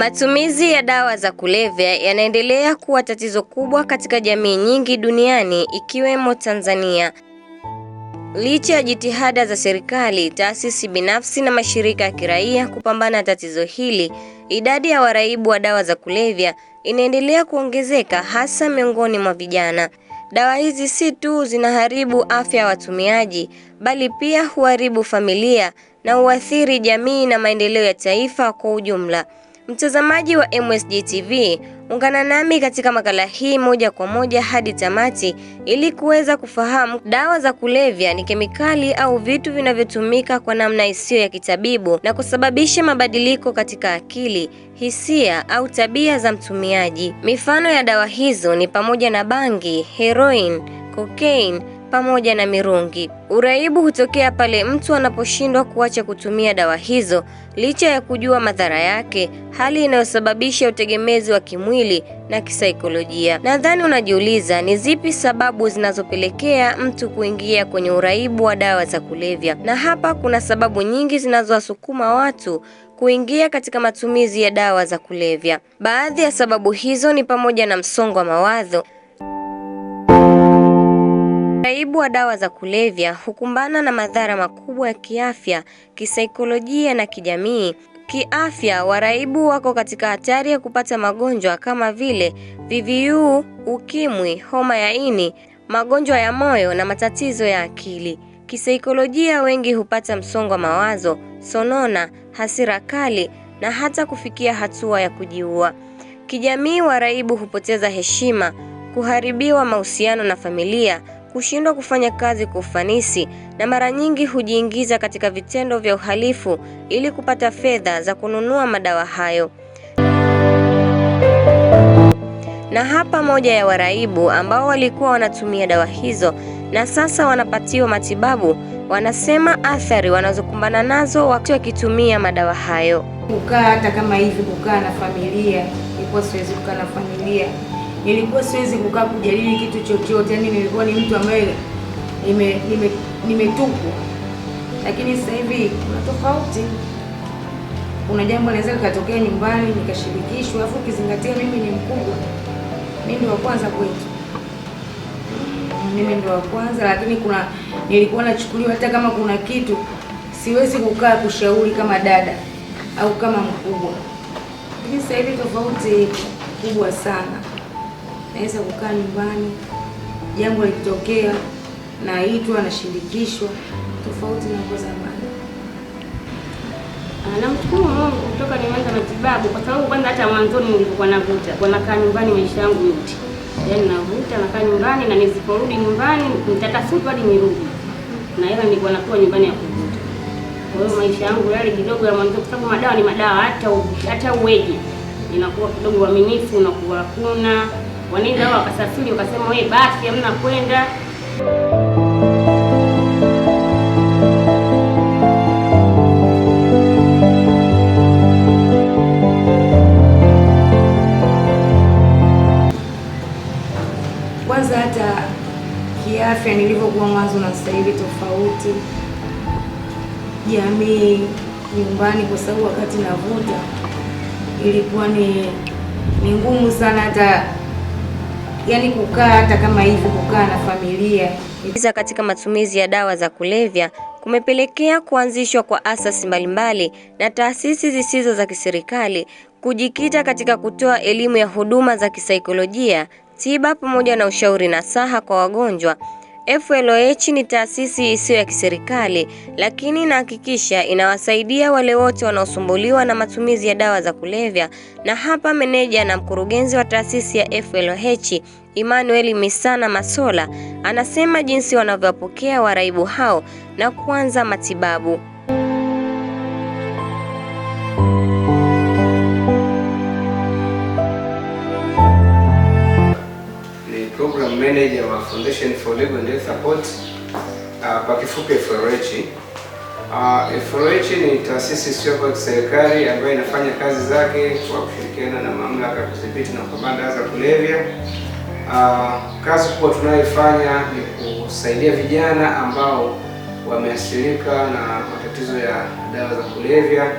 Matumizi ya dawa za kulevya yanaendelea kuwa tatizo kubwa katika jamii nyingi duniani ikiwemo Tanzania. Licha ya jitihada za serikali, taasisi binafsi na mashirika ya kiraia kupambana na tatizo hili, idadi ya waraibu wa dawa za kulevya inaendelea kuongezeka hasa miongoni mwa vijana. Dawa hizi si tu zinaharibu afya ya watumiaji, bali pia huharibu familia na huathiri jamii na maendeleo ya taifa kwa ujumla. Mtazamaji wa MSG TV, ungana nami katika makala hii moja kwa moja hadi tamati ili kuweza kufahamu dawa za kulevya ni kemikali au vitu vinavyotumika kwa namna isiyo ya kitabibu na kusababisha mabadiliko katika akili, hisia au tabia za mtumiaji. Mifano ya dawa hizo ni pamoja na bangi, heroin, cocaine pamoja na mirungi. Uraibu hutokea pale mtu anaposhindwa kuacha kutumia dawa hizo licha ya kujua madhara yake, hali inayosababisha utegemezi wa kimwili na kisaikolojia. Nadhani unajiuliza ni zipi sababu zinazopelekea mtu kuingia kwenye uraibu wa dawa za kulevya. Na hapa kuna sababu nyingi zinazowasukuma watu kuingia katika matumizi ya dawa za kulevya. Baadhi ya sababu hizo ni pamoja na msongo wa mawazo. Uraibu wa dawa za kulevya hukumbana na madhara makubwa ya kiafya, kisaikolojia na kijamii. Kiafya, waraibu wako katika hatari ya kupata magonjwa kama vile VVU, ukimwi, homa ya ini, magonjwa ya moyo na matatizo ya akili. Kisaikolojia, wengi hupata msongo wa mawazo, sonona, hasira kali na hata kufikia hatua ya kujiua. Kijamii, waraibu hupoteza heshima, kuharibiwa mahusiano na familia, kushindwa kufanya kazi kwa ufanisi na mara nyingi hujiingiza katika vitendo vya uhalifu ili kupata fedha za kununua madawa hayo. Na hapa moja ya waraibu ambao walikuwa wanatumia dawa hizo na sasa wanapatiwa matibabu, wanasema athari wanazokumbana nazo wakati wakitumia madawa hayo. Kukaa hata kama hivi, kukaa na familia, nilikuwa siwezi kukaa na familia. Nilikuwa siwezi kukaa kujadili kitu chochote, yani nilikuwa ni mtu ambaye nimetupwa. Lakini sasa hivi kuna tofauti. Kuna jambo linaweza likatokea nyumbani nikashirikishwa, afu kizingatia mimi ni mkubwa. Mimi ndio wa kwanza kwetu. Mimi ndio wa kwanza, lakini nilikuwa nachukuliwa hata kama kuna kitu siwezi kukaa kushauri kama dada au kama mkubwa. Lakini sasa hivi tofauti kubwa sana. Naweza kukaa nyumbani, jambo likitokea naitwa, nashirikishwa, tofauti na kwa zamani. Namshukuru Mungu kutoka nimeanza matibabu, kwa sababu kwanza hata mwanzoni nilikuwa navuta, kwa nakaa nyumbani maisha yangu yote. Yaani navuta, nakaa nyumbani na nisiporudi nyumbani nitatafuta hadi nirudi. Na hela nilikuwa nakuwa nyumbani ya kuvuta. Kwa hiyo maisha yangu yale kidogo ya mwanzo, kwa sababu madawa ni madawa, hata uweje inakuwa kidogo uaminifu unakuwa hakuna. Wanenda wakasafiri wakasema wewe basi hamna kwenda. Kwanza hata kiafya nilivyokuwa mwanzo na sasa hivi tofauti. Jamii, nyumbani, kwa sababu wakati navuta ilikuwa ni ngumu sana hata yani kukaa hata kama hivi, kukaa na familia. Katika matumizi ya dawa za kulevya kumepelekea kuanzishwa kwa asasi mbalimbali na taasisi zisizo za kiserikali kujikita katika kutoa elimu ya huduma za kisaikolojia, tiba pamoja na ushauri nasaha kwa wagonjwa. FLOH ni taasisi isiyo ya kiserikali, lakini inahakikisha inawasaidia wale wote wanaosumbuliwa na matumizi ya dawa za kulevya. Na hapa meneja na mkurugenzi wa taasisi ya FLOH, Emmanuel Misana Masola, anasema jinsi wanavyopokea waraibu hao na kuanza matibabu. Program Manager wa Foundation for Legal and Health Support, kwa kifupi FLOH. FLOH ni taasisi isiyo ya kiserikali ambayo inafanya kazi zake kwa kushirikiana na mamlaka ya kudhibiti na kupambana na dawa za kulevya. Kazi kubwa tunayoifanya ni kusaidia vijana ambao wameathirika na matatizo ya dawa za kulevya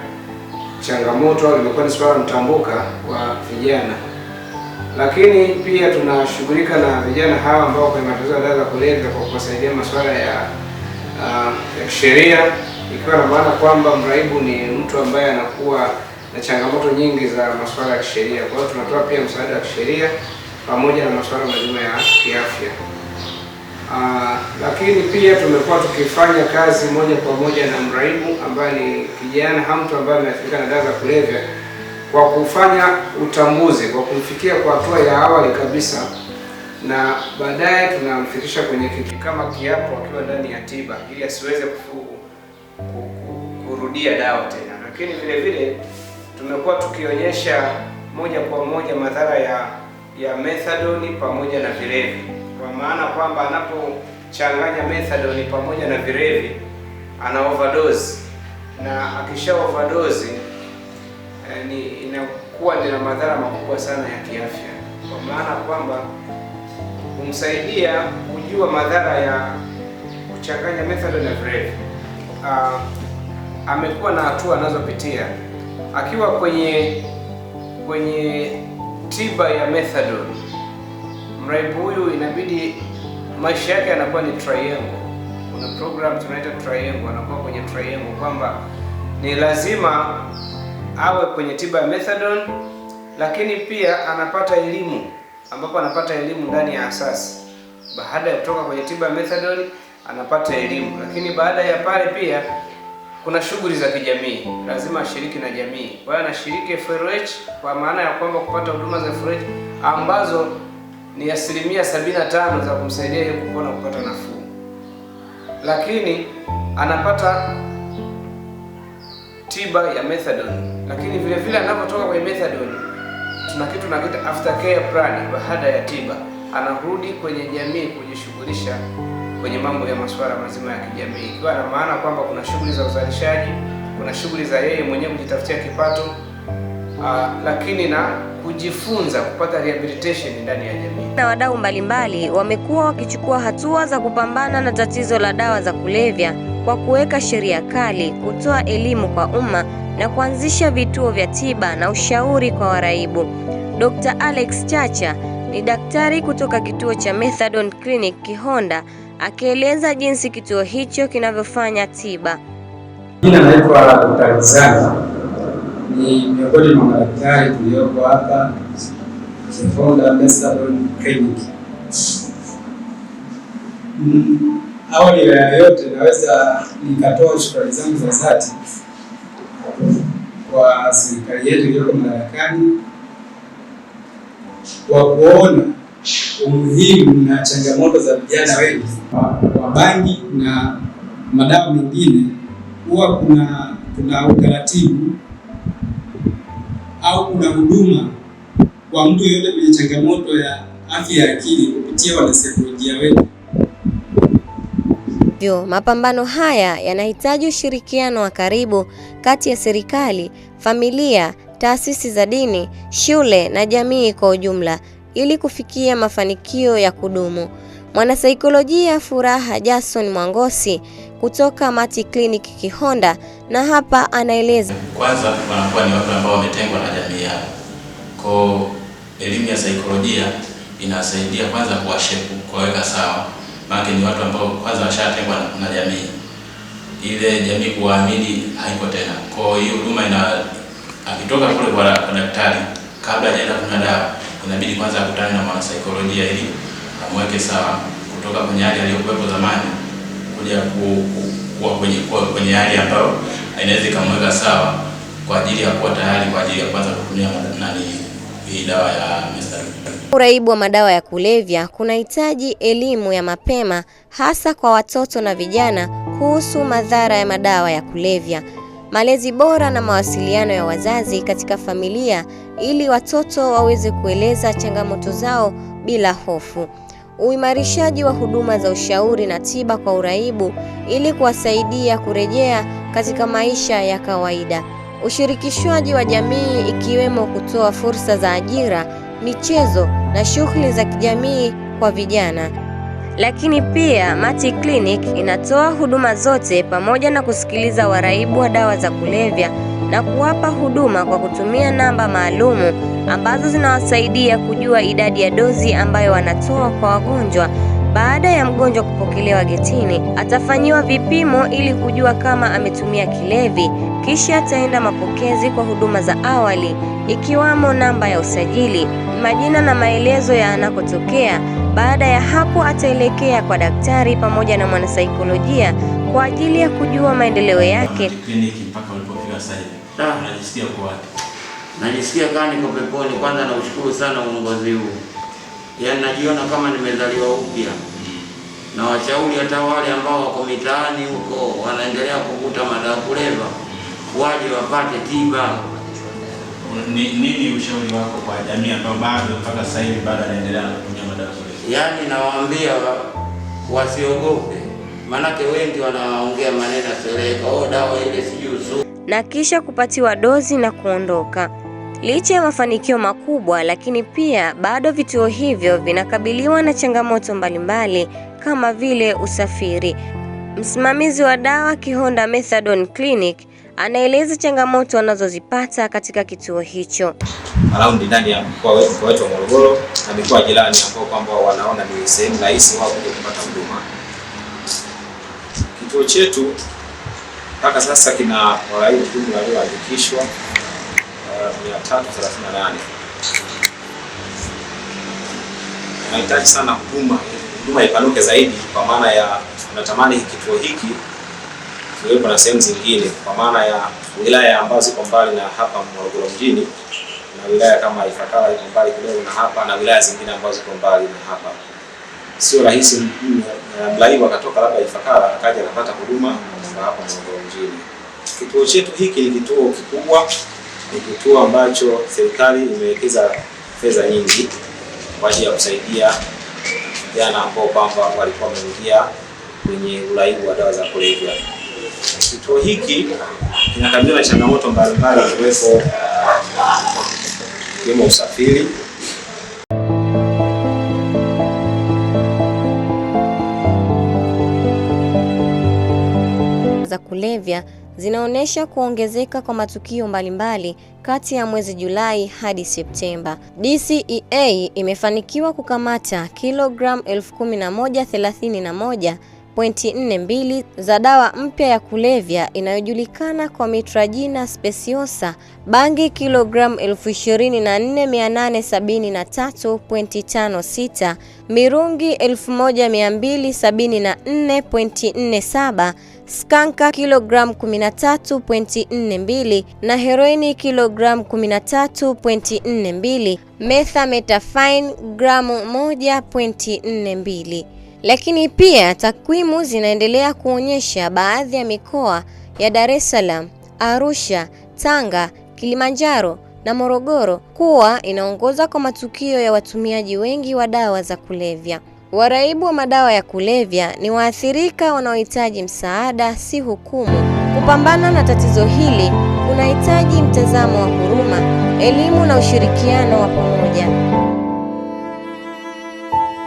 changamoto, limekuwa ni swala mtambuka wa vijana. Lakini pia tunashughulika na vijana hawa ambao kwenye matatizo ya dawa za kulevya kwa kuwasaidia masuala ya kisheria, ikiwa na maana kwamba mraibu ni mtu ambaye anakuwa na changamoto nyingi za masuala ya kisheria. Kwa hiyo tunatoa pia msaada wa kisheria pamoja na masuala mazima ya kiafya. Lakini pia tumekuwa tukifanya kazi moja kwa moja na mraibu ambaye ni kijana au mtu ambaye ameathirika na dawa za kulevya, kwa kufanya utambuzi, kwa kumfikia kwa hatua ya awali kabisa, na baadaye tunamfikisha kwenye kitu kama kiapo akiwa ndani ya tiba, ili asiweze kurudia dawa tena. Lakini vile vile tumekuwa tukionyesha moja kwa moja madhara ya methadone pamoja na vilevi, kwa maana kwamba anapochanganya methadone pamoja na vilevi ana overdose, na akisha overdose inakuwa na madhara makubwa sana ya kiafya, kwa maana kwamba kumsaidia kujua madhara ya kuchanganya methadone na vilevi. Amekuwa na hatua anazopitia akiwa kwenye tiba ya methadone. Mraibu huyu inabidi maisha yake yanakuwa ni triangle. Kuna program tunaita triangle, anakuwa kwenye triangle kwamba ni lazima awe kwenye tiba ya methadone, lakini pia anapata elimu, ambapo anapata elimu ndani ya asasi. Baada ya kutoka kwenye tiba ya methadone anapata elimu, lakini baada ya pale pia kuna shughuli za kijamii, lazima ashiriki na jamii. Kwa hiyo anashiriki FRH, kwa maana ya kwamba kupata huduma za FRH ambazo ni 75% za kumsaidia yeye kupona, kupata nafuu. Lakini anapata tiba ya methadone, lakini vile vile anapotoka kwenye methadone tuna kitu tunakiita aftercare plan. Baada ya tiba anarudi kwenye jamii kujishughulisha kwenye mambo ya masuala mazima ya kijamii, ikiwa na maana kwamba kuna shughuli za uzalishaji, kuna shughuli za yeye mwenyewe kujitafutia kipato, lakini na kujifunza kupata rehabilitation ndani ya jamii. Na wadau mbalimbali wamekuwa wakichukua hatua za kupambana na tatizo la dawa za kulevya kwa kuweka sheria kali, kutoa elimu kwa umma na kuanzisha vituo vya tiba na ushauri kwa waraibu. Dr. Alex Chacha ni daktari kutoka kituo cha Methadone Clinic Kihonda, akieleza jinsi kituo hicho kinavyofanya tiba. Jina naitwa Dr. Alexander, ni miongoni mwa madaktari tulioko hapa Kihonda Methadone Clinic. Awali ya yote naweza nikatoa shukrani zangu za dhati kwa serikali yetu iliyoko madarakani kwa kuona umuhimu na changamoto za vijana wengi wa bangi na madawa mengine. Huwa kuna utaratibu au kuna huduma kwa mtu yeyote mwenye changamoto ya afya ya akili kupitia wanasaikolojia wetu. Mapambano haya yanahitaji ushirikiano wa karibu kati ya serikali, familia, taasisi za dini, shule na jamii kwa ujumla ili kufikia mafanikio ya kudumu. Mwanasaikolojia Furaha Jason Mwangosi kutoka Mati Clinic Kihonda, na hapa anaeleza. Kwanza wanakuwa ni watu ambao wametengwa na jamii yao. Kwa elimu ya saikolojia inasaidia kwanza kuwaweka sawa. Maana ni watu ambao kwanza washatengwa na jamii. Ile jamii kuwaamini haiko tena. Kwa hiyo huduma akitoka kule kwa daktari, kabla hajaenda kunywa dawa, inabidi kwanza akutane na mwanasaikolojia ili amweke sawa kutoka kwenye hali aliyokuwepo zamani kuja kwenye hali ambayo inaweza kumweka sawa kwa ajili ya kuwa tayari kwa ajili ya kwanza kutumia hii dawa ya methadone. Uraibu wa madawa ya kulevya kunahitaji elimu ya mapema, hasa kwa watoto na vijana kuhusu madhara ya madawa ya kulevya, malezi bora na mawasiliano ya wazazi katika familia ili watoto waweze kueleza changamoto zao bila hofu, uimarishaji wa huduma za ushauri na tiba kwa uraibu ili kuwasaidia kurejea katika maisha ya kawaida, ushirikishwaji wa jamii ikiwemo kutoa fursa za ajira, michezo na shughuli za kijamii kwa vijana. Lakini pia Mati Clinic inatoa huduma zote pamoja na kusikiliza waraibu wa dawa za kulevya na kuwapa huduma kwa kutumia namba maalumu ambazo zinawasaidia kujua idadi ya dozi ambayo wanatoa kwa wagonjwa. Baada ya mgonjwa kupokelewa getini, atafanyiwa vipimo ili kujua kama ametumia kilevi, kisha ataenda mapokezi kwa huduma za awali ikiwamo namba ya usajili, majina na maelezo ya anakotokea. Baada ya hapo ataelekea kwa daktari pamoja na mwanasaikolojia kwa ajili ya kujua maendeleo yake. Kliniki mpaka ulipofika sasa hivi. Unajisikia kwa wapi? Najisikia kama niko peponi. Kwanza naushukuru sana uongozi huu. Yaani najiona kama nimezaliwa upya. Na washauri hata wale ambao wako mitaani huko wanaendelea kuvuta madawa kulevya, waje wapate tiba. Nini ushauri wako kwa jamii ambao bado mpaka sasa hivi bado anaendelea kutumia madawa kulevya? Yaani nawaambia wasiogope. Manake wengi wanaongea maneno seleka, dawa ile sijui. Na kisha kupatiwa dozi na kuondoka. Licha ya mafanikio makubwa, lakini pia bado vituo hivyo vinakabiliwa na changamoto mbalimbali kama vile usafiri. Msimamizi wa dawa Kihonda Methadone Clinic anaeleza changamoto wanazozipata katika kituo hicho. Around ndani ya mkoa wetu wa Morogoro na mikoa jirani ambao kwamba wanaona ni sehemu rahisi wao kuja kupata huduma. Kituo chetu mpaka sasa kina waraibu jumla walioandikishwa 338. Tunahitaji sana huduma ipanuke zaidi, kwa maana ya tunatamani kituo hiki kiwepo na sehemu zingine, kwa maana ya wilaya ambazo ziko mbali na hapa Morogoro mjini, na wilaya kama Ifakara iko mbali kidogo na hapa, na wilaya zingine ambazo ziko mbali na hapa. Sio rahisi mraibu akatoka labda Ifakara akaja kupata huduma hapa Morogoro mjini. Kituo chetu hiki ni kituo kikubwa, ni kituo ambacho serikali imewekeza fedha nyingi kwa ajili ya kusaidia vijana ambao kwamba walikuwa wameingia kwenye uraibu wa dawa za kulevya. Kituo hiki kinakabiliwa na changamoto mbalimbali ikiwemo usafiri. Za kulevya zinaonesha kuongezeka kwa matukio mbalimbali kati ya mwezi Julai hadi Septemba. DCEA imefanikiwa kukamata kilogramu 1131.42 za dawa mpya ya kulevya inayojulikana kwa Mitragina speciosa, bangi kilogramu 24873.56, mirungi 1274.47, skanka kilogramu 13.42 na heroini kilogramu 13.42, methamphetamine gramu 1.42. Lakini pia takwimu zinaendelea kuonyesha baadhi ya mikoa ya Dar es Salaam, Arusha, Tanga, Kilimanjaro na Morogoro kuwa inaongoza kwa matukio ya watumiaji wengi wa dawa za kulevya. Waraibu wa madawa ya kulevya ni waathirika wanaohitaji msaada, si hukumu. Kupambana na tatizo hili kunahitaji mtazamo wa huruma, elimu na ushirikiano wa pamoja.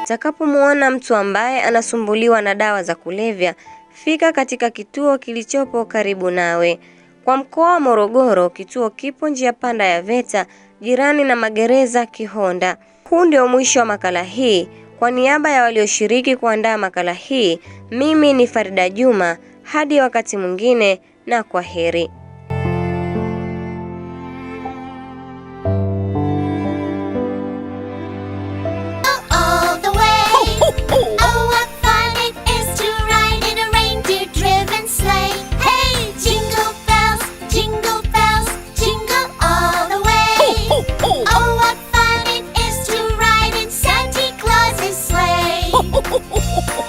Utakapomuona mtu ambaye anasumbuliwa na dawa za kulevya, fika katika kituo kilichopo karibu nawe. Kwa mkoa wa Morogoro, kituo kipo njia panda ya VETA, jirani na magereza Kihonda. Huu ndio mwisho wa makala hii. Kwa niaba ya walioshiriki kuandaa makala hii, mimi ni Farida Juma. Hadi wakati mwingine, na kwaheri. Oh,